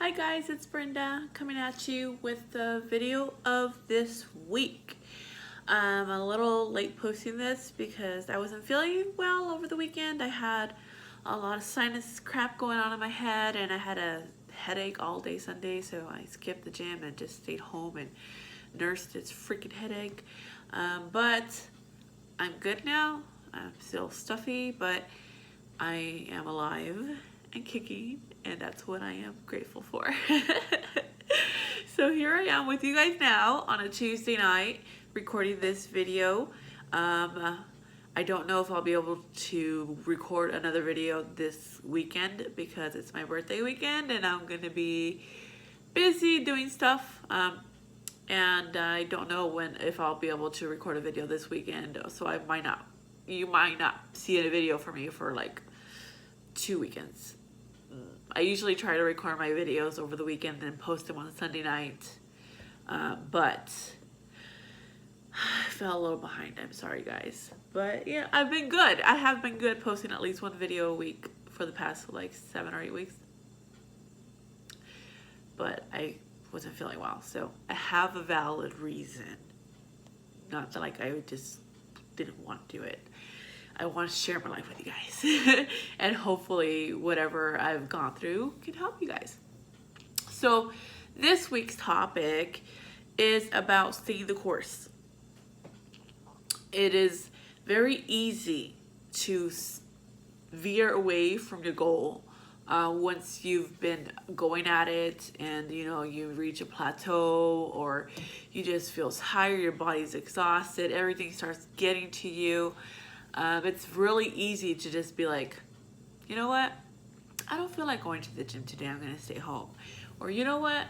Hi guys, it's Brenda coming at you with the video of this week. I'm a little late posting this because I wasn't feeling well over the weekend. I had a lot of sinus crap going on in my head and I had a headache all day Sunday, so I skipped the gym and just stayed home and nursed its freaking headache. But I'm good now. I'm still stuffy, but I am alive and kicking, and that's what I am grateful for. So here I am with you guys now on a Tuesday night recording this video. I don't know if I'll be able to record another video this weekend because it's my birthday weekend and I'm going to be busy doing stuff. And I don't know if I'll be able to record a video this weekend, so you might not see a video from me for like 2 weekends. I usually try to record my videos over the weekend and post them on Sunday night, but I fell a little behind. I'm sorry guys, but yeah, I've been good. I have been good posting at least one video a week for the past like 7 or 8 weeks, but I wasn't feeling well, so I have a valid reason. Not that like I just didn't want to do it. I want to share my life with you guys and hopefully whatever I've gone through can help you guys. So this week's topic is about staying the course. It is very easy to veer away from your goal once you've been going at it and you reach a plateau or you just feel tired, your body's exhausted, everything starts getting to you. It's really easy to just be like, you know what? I don't feel like going to the gym today. I'm going to stay home. Or you know what?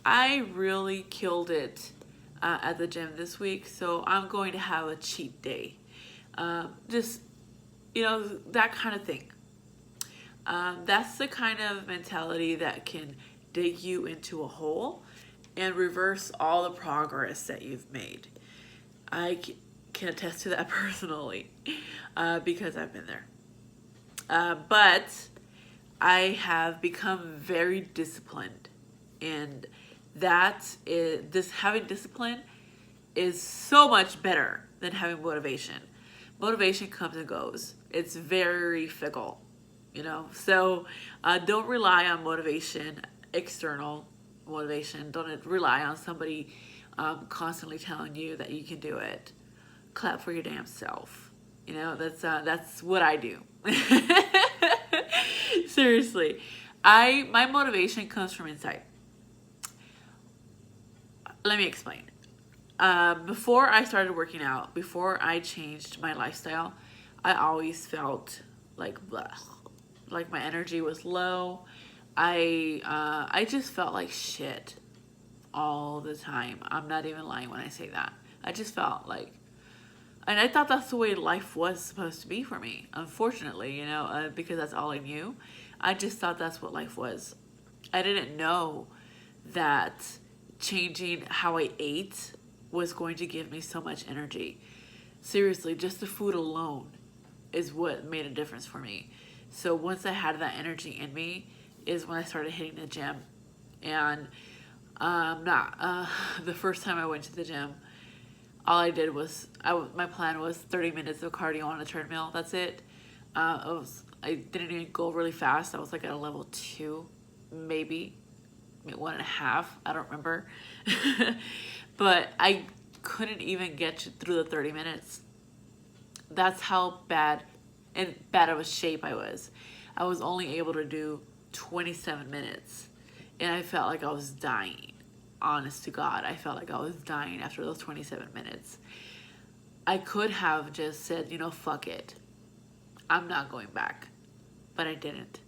I really killed it at the gym this week, so I'm going to have a cheat day. Just, that kind of thing. That's the kind of mentality that can dig you into a hole and reverse all the progress that you've made. I can attest to that personally because I've been there. But I have become very disciplined, and having discipline is so much better than having motivation. Motivation comes and goes. It's very fickle, so don't rely on motivation, external motivation. Don't rely on somebody constantly telling you that you can do it. Clap for your damn self. That's what I do. Seriously. My motivation comes from inside. Let me explain. Before I started working out, before I changed my lifestyle, I always felt like blah. Like my energy was low. I just felt like shit all the time. I'm not even lying when I say that. I just felt like, and I thought that's the way life was supposed to be for me. Unfortunately, because that's all I knew. I just thought that's what life was. I didn't know that changing how I ate was going to give me so much energy. Seriously, just the food alone is what made a difference for me. So once I had that energy in me is when I started hitting the gym. And the first time I went to the gym, all I did was, my plan was 30 minutes of cardio on a treadmill. That's it. I didn't even go really fast. I was like at a level 2, maybe 1.5. I don't remember. But I couldn't even get through the 30 minutes. That's how bad of a shape I was. I was only able to do 27 minutes. And I felt like I was dying. Honest to God, I felt like I was dying after those 27 minutes. I could have just said, fuck it. I'm not going back. But I didn't.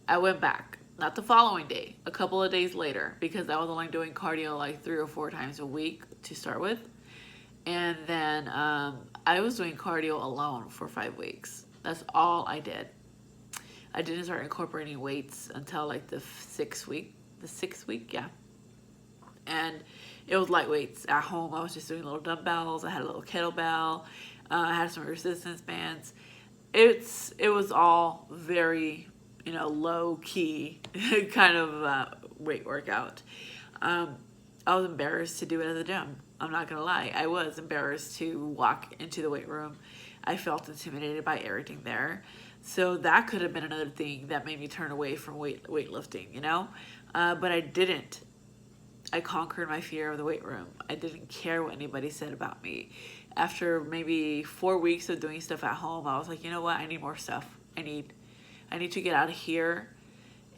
I went back. Not the following day. A couple of days later. Because I was only doing cardio like 3 or 4 times a week to start with. And then I was doing cardio alone for 5 weeks. That's all I did. I didn't start incorporating weights until like the 6th week. The 6th week, yeah. And it was light weights at home. I was just doing little dumbbells. I had a little kettlebell. I had some resistance bands. It was all very you know, low key kind of weight workout. I was embarrassed to do it at the gym. I'm not gonna lie. I was embarrassed to walk into the weight room. I felt intimidated by everything there. So that could have been another thing that made me turn away from weightlifting, you know? But I didn't. I conquered my fear of the weight room. I didn't care what anybody said about me. After maybe 4 weeks of doing stuff at home, I was like, you know what? I need more stuff. I need to get out of here,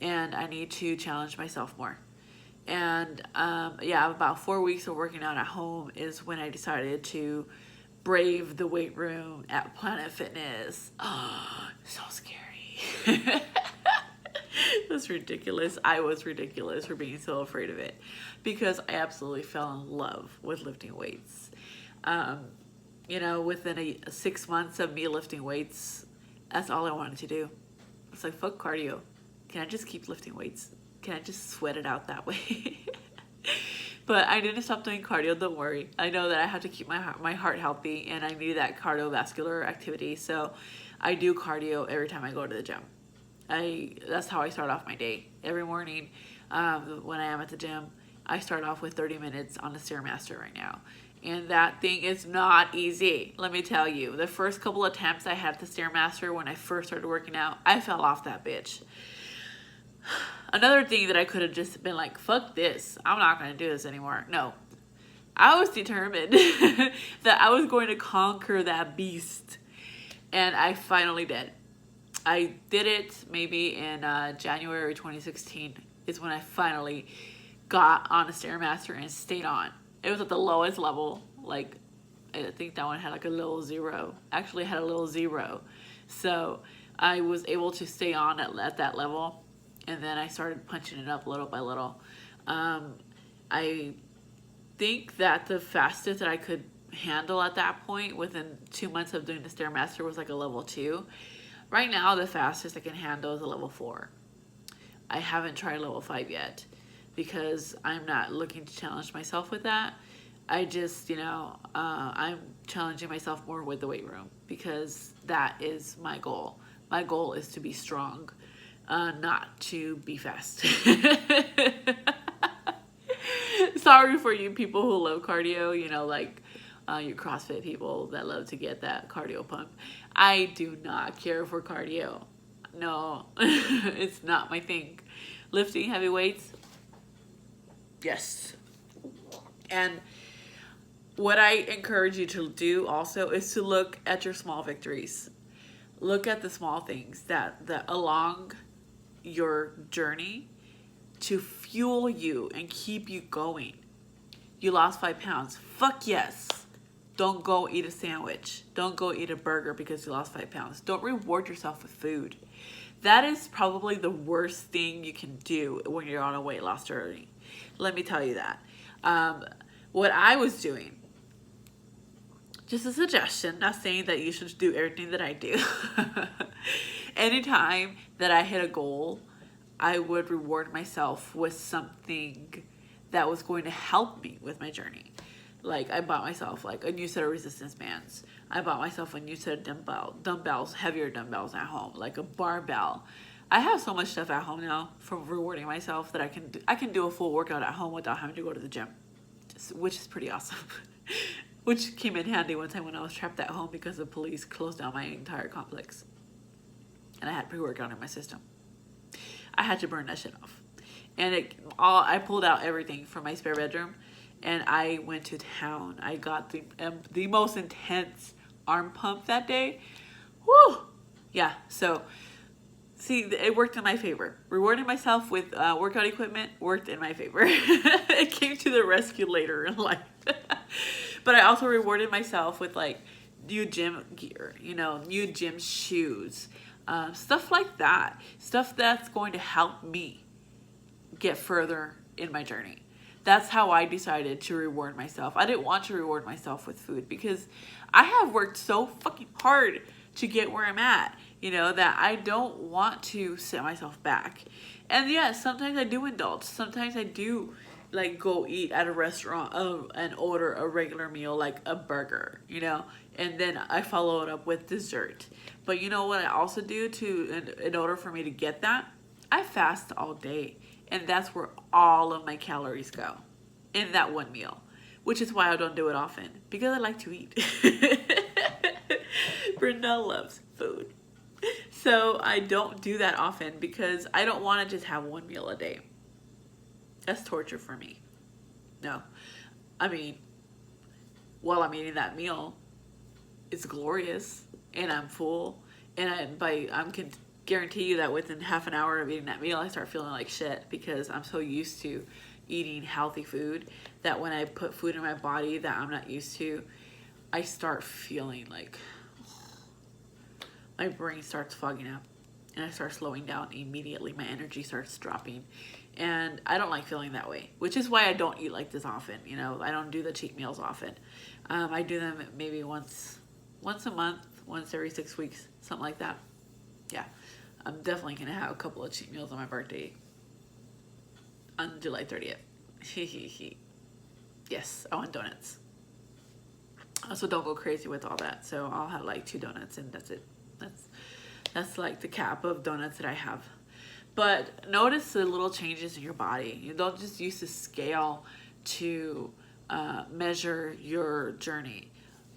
and I need to challenge myself more. And yeah, about 4 weeks of working out at home is when I decided to brave the weight room at Planet Fitness. Oh, so scary. It was ridiculous. I was ridiculous for being so afraid of it because I absolutely fell in love with lifting weights. You know, within 6 months of me lifting weights, that's all I wanted to do. It's like, fuck cardio. Can I just keep lifting weights? Can I just sweat it out that way? But I didn't stop doing cardio, don't worry. I know that I have to keep my heart healthy, and I need that cardiovascular activity. So I do cardio every time I go to the gym. That's how I start off my day. Every morning when I am at the gym, I start off with 30 minutes on the Stairmaster right now. And that thing is not easy, let me tell you. The first couple attempts I had at the Stairmaster when I first started working out, I fell off that bitch. Another thing that I could have just been like, fuck this, I'm not going to do this anymore. No, I was determined that I was going to conquer that beast. And I finally did. I did it maybe in January 2016 is when I finally got on a Stairmaster and stayed on. It was at the lowest level. Like, I think that one had like a little zero. Actually had a little zero. So I was able to stay on at that level. And then I started punching it up little by little. I think that the fastest that I could handle at that point within 2 months of doing the Stairmaster was like a level 2. Right now, the fastest I can handle is a level 4. I haven't tried level 5 yet because I'm not looking to challenge myself with that. I just, you know, I'm challenging myself more with the weight room because that is my goal. My goal is to be strong, not to be fast. Sorry for you people who love cardio, you know, like you CrossFit people that love to get that cardio pump. I do not care for cardio. No, it's not my thing. Lifting heavy weights, yes. And what I encourage you to do also is to look at your small victories. Look at the small things that along your journey to fuel you and keep you going. You lost 5 pounds. Fuck yes. Don't go eat a sandwich. Don't go eat a burger because you lost 5 pounds. Don't reward yourself with food. That is probably the worst thing you can do when you're on a weight loss journey. Let me tell you that. What I was doing, just a suggestion, not saying that you should do everything that I do. Anytime that I hit a goal, I would reward myself with something that was going to help me with my journey. Like I bought myself like a new set of resistance bands. I bought myself a new set of dumbbells, heavier dumbbells at home, like a barbell. I have so much stuff at home now from rewarding myself that I can do a full workout at home without having to go to the gym, which is pretty awesome. Which came in handy one time when I was trapped at home because the police closed down my entire complex. And I had pre-workout in my system. I had to burn that shit off. And I pulled out everything from my spare bedroom and I went to town. I got the most intense arm pump that day. Woo! Yeah, so see, it worked in my favor. Rewarding myself with workout equipment worked in my favor. It came to the rescue later in life. But I also rewarded myself with like new gym gear, you know, new gym shoes, stuff like that. Stuff that's going to help me get further in my journey. That's how I decided to reward myself. I didn't want to reward myself with food because I have worked so fucking hard to get where I'm at, you know, that I don't want to set myself back. And yes, sometimes I do indulge. Sometimes I do like go eat at a restaurant and order a regular meal like a burger, you know. and then I follow it up with dessert. But you know what I also do in order for me to get that? I fast all day, and that's where all of my calories go, in that one meal, which is why I don't do it often, because I like to eat. Brenda loves food. So I don't do that often because I don't want to just have one meal a day. That's torture for me. No. I mean, while I'm eating that meal, it's glorious and I'm full. And I can guarantee you that within half an hour of eating that meal, I start feeling like shit because I'm so used to eating healthy food that when I put food in my body that I'm not used to, I start feeling like my brain starts fogging up and I start slowing down immediately. My energy starts dropping and I don't like feeling that way, which is why I don't eat like this often. You know, I don't do the cheat meals often. I do them maybe once a month, once every 6 weeks, something like that. Yeah, I'm definitely gonna have a couple of cheat meals on my birthday on July 30th. Yes, I want donuts. Also, don't go crazy with all that. So I'll have like 2 donuts and that's it. That's like the cap of donuts that I have. But notice the little changes in your body. You don't just use the scale to measure your journey.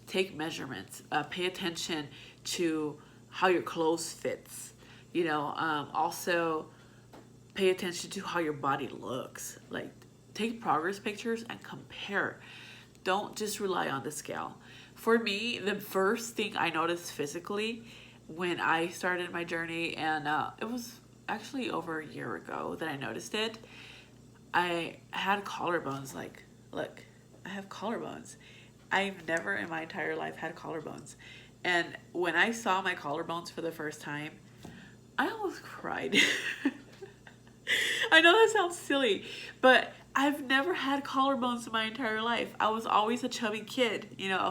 Take measurements. Pay attention to how your clothes fits. You know, also pay attention to how your body looks. Like, take progress pictures and compare. Don't just rely on the scale. For me, the first thing I noticed physically when I started my journey, and it was actually over a year ago that I noticed it, I had collarbones. Like, look, I have collarbones. I've never in my entire life had collarbones. And when I saw my collarbones for the first time, I almost cried. I know that sounds silly, but I've never had collarbones in my entire life. I was always a chubby kid. You know, I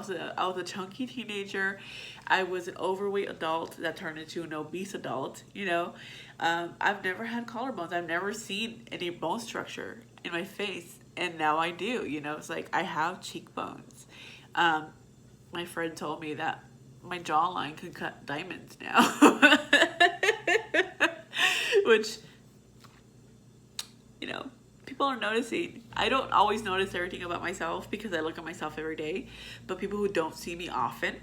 was a chunky teenager. I was an overweight adult that turned into an obese adult, you know. I've never had collarbones. I've never seen any bone structure in my face. And now I do, you know. It's like I have cheekbones. My friend told me that my jawline could cut diamonds now. Which, you know, people are noticing. I don't always notice everything about myself because I look at myself every day. But people who don't see me often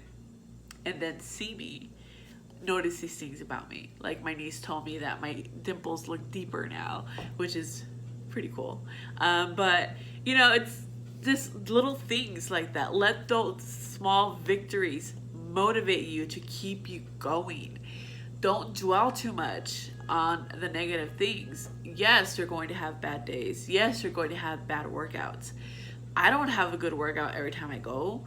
and then see me notice these things about me. Like my niece told me that my dimples look deeper now, which is pretty cool. But, you know, it's just little things like that. Let those small victories motivate you to keep you going. Don't dwell too much on the negative things. Yes, you're going to have bad days. Yes, you're going to have bad workouts. I don't have a good workout every time I go,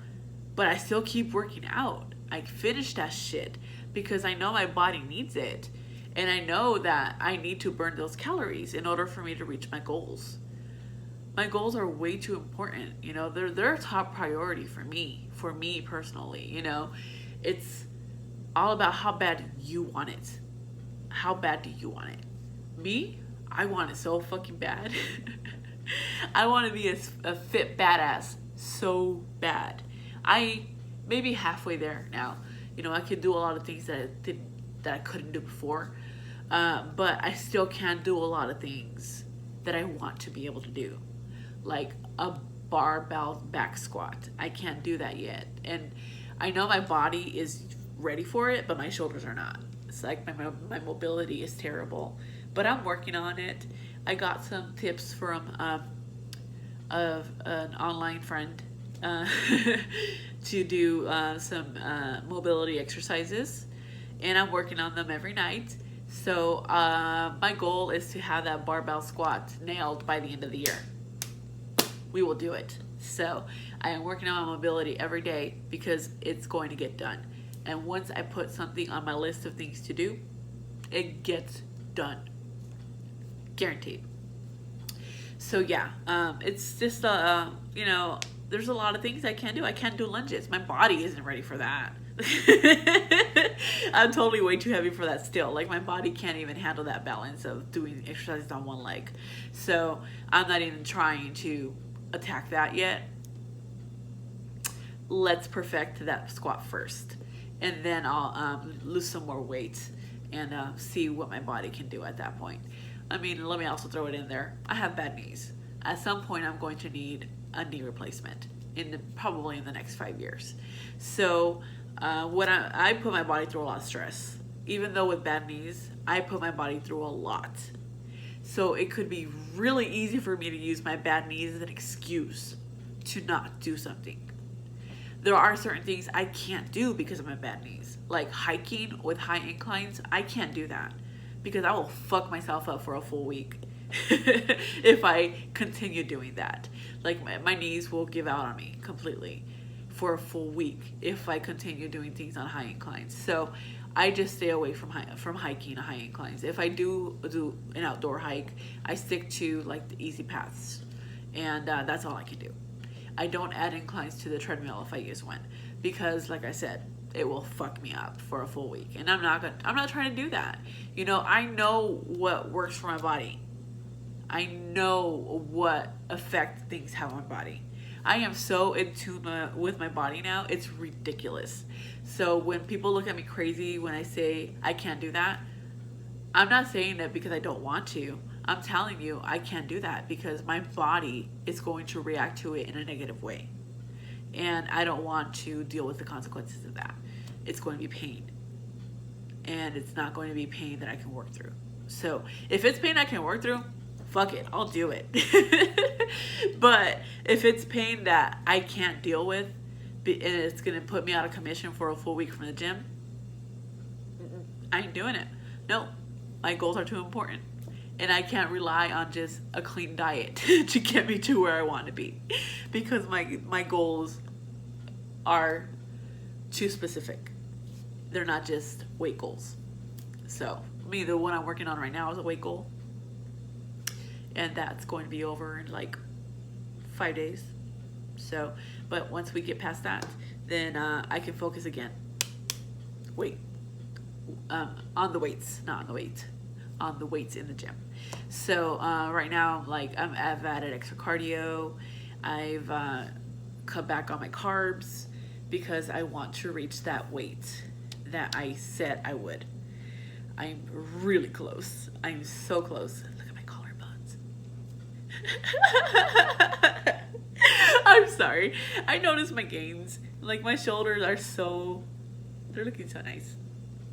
but I still keep working out. I finish that shit because I know my body needs it. And I know that I need to burn those calories in order for me to reach my goals. My goals are way too important. You know, they're a top priority for me personally. You know, it's all about how bad you want it. How bad do you want it? Me? I want it so fucking bad. I want to be a fit badass so bad. I maybe halfway there now. You know, I could do a lot of things that I couldn't do before. But I still can't do a lot of things that I want to be able to do. Like a barbell back squat. I can't do that yet. And I know my body is ready for it, but my shoulders are not. It's like my mobility is terrible. But I'm working on it. I got some tips from of an online friend to do some mobility exercises. And I'm working on them every night. So my goal is to have that barbell squat nailed by the end of the year. We will do it. So I am working on my mobility every day because it's going to get done. And once I put something on my list of things to do, it gets done. Guaranteed. So yeah, it's just, you know, there's a lot of things I can't do. I can't do lunges. My body isn't ready for that. I'm totally way too heavy for that still. Like my body can't even handle that balance of doing exercises on one leg. So I'm not even trying to attack that yet. let's perfect that squat first, and then I'll lose some more weight and see what my body can do at that point. I mean, let me also throw it in there. I have bad knees. At some point, I'm going to need a knee replacement probably in the next 5 years. So I put my body through a lot of stress. Even though with bad knees, I put my body through a lot. So it could be really easy for me to use my bad knees as an excuse to not do something. There are certain things I can't do because of my bad knees. Like hiking with high inclines, I can't do that because I will fuck myself up for a full week if I continue doing that. Like my knees will give out on me completely for a full week if I continue doing things on high inclines. So I just stay away from hiking high inclines. If I do an outdoor hike, I stick to like the easy paths, and that's all I can do. I don't add inclines to the treadmill if I use one because, like I said, it will fuck me up for a full week, and I'm not trying to do that. You know, I know what works for my body. I know what effect things have on my body. I am so in tune with my body now, it's ridiculous. So when people look at me crazy when I say I can't do that, I'm not saying that because I don't want to. I'm telling you I can't do that because my body is going to react to it in a negative way. And I don't want to deal with the consequences of that. It's going to be pain. And it's not going to be pain that I can work through. So if it's pain I can work through, fuck it, I'll do it. But if it's pain that I can't deal with and it's going to put me out of commission for a full week from the gym, I ain't doing it. No, my goals are too important. And I can't rely on just a clean diet to get me to where I want to be because my goals are too specific. They're not just weight goals. So, the one I'm working on right now is a weight goal. And that's going to be over in like 5 days. So, but once we get past that, then I can focus again. On the weights, not on the weight. On the weights in the gym. So right now, like I've added extra cardio. I've cut back on my carbs because I want to reach that weight that I said I would. I'm really close. I'm so close. Look at my collarbones. I'm sorry. I noticed my gains. Like my shoulders are they're looking so nice.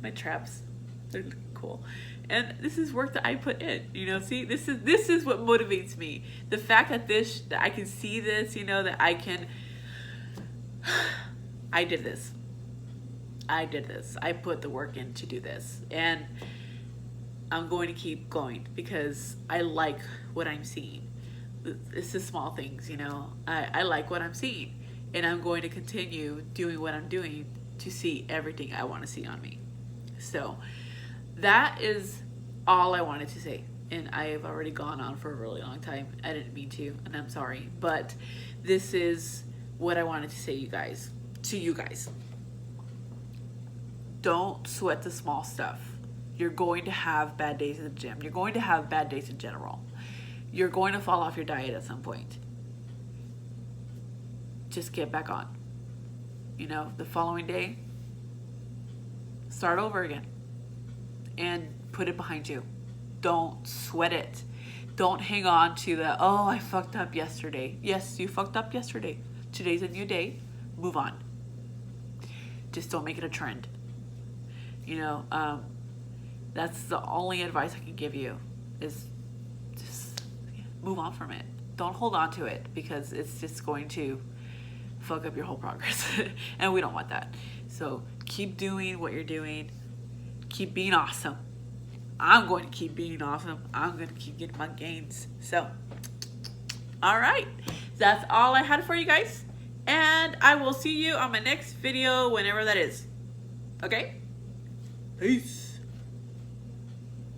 My traps, they're looking cool. And this is work that I put in, you know, see, this is what motivates me. The fact that that I can see this, you know, that I did this. I put the work in to do this, and I'm going to keep going because I like what I'm seeing. It's the small things, you know, I like what I'm seeing, and I'm going to continue doing what I'm doing to see everything I want to see on me. So that is all I wanted to say, and I have already gone on for a really long time. I didn't mean to, and I'm sorry, but this is what I wanted to say to you guys. Don't sweat the small stuff. You're going to have bad days in the gym. You're going to have bad days in general. You're going to fall off your diet at some point. Just get back on. You know, the following day, start over again and put it behind you. Don't sweat it. Don't hang on to the, oh, I fucked up yesterday. Yes, you fucked up yesterday. Today's a new day. Move on. Just don't make it a trend. You know, that's the only advice I can give you is just move on from it. Don't hold on to it because it's just going to fuck up your whole progress. And we don't want that. So keep doing what you're doing. Keep being awesome. I'm going to keep being awesome. I'm going to keep getting my gains. So, all right. That's all I had for you guys. And I will see you on my next video whenever that is. Okay? Peace.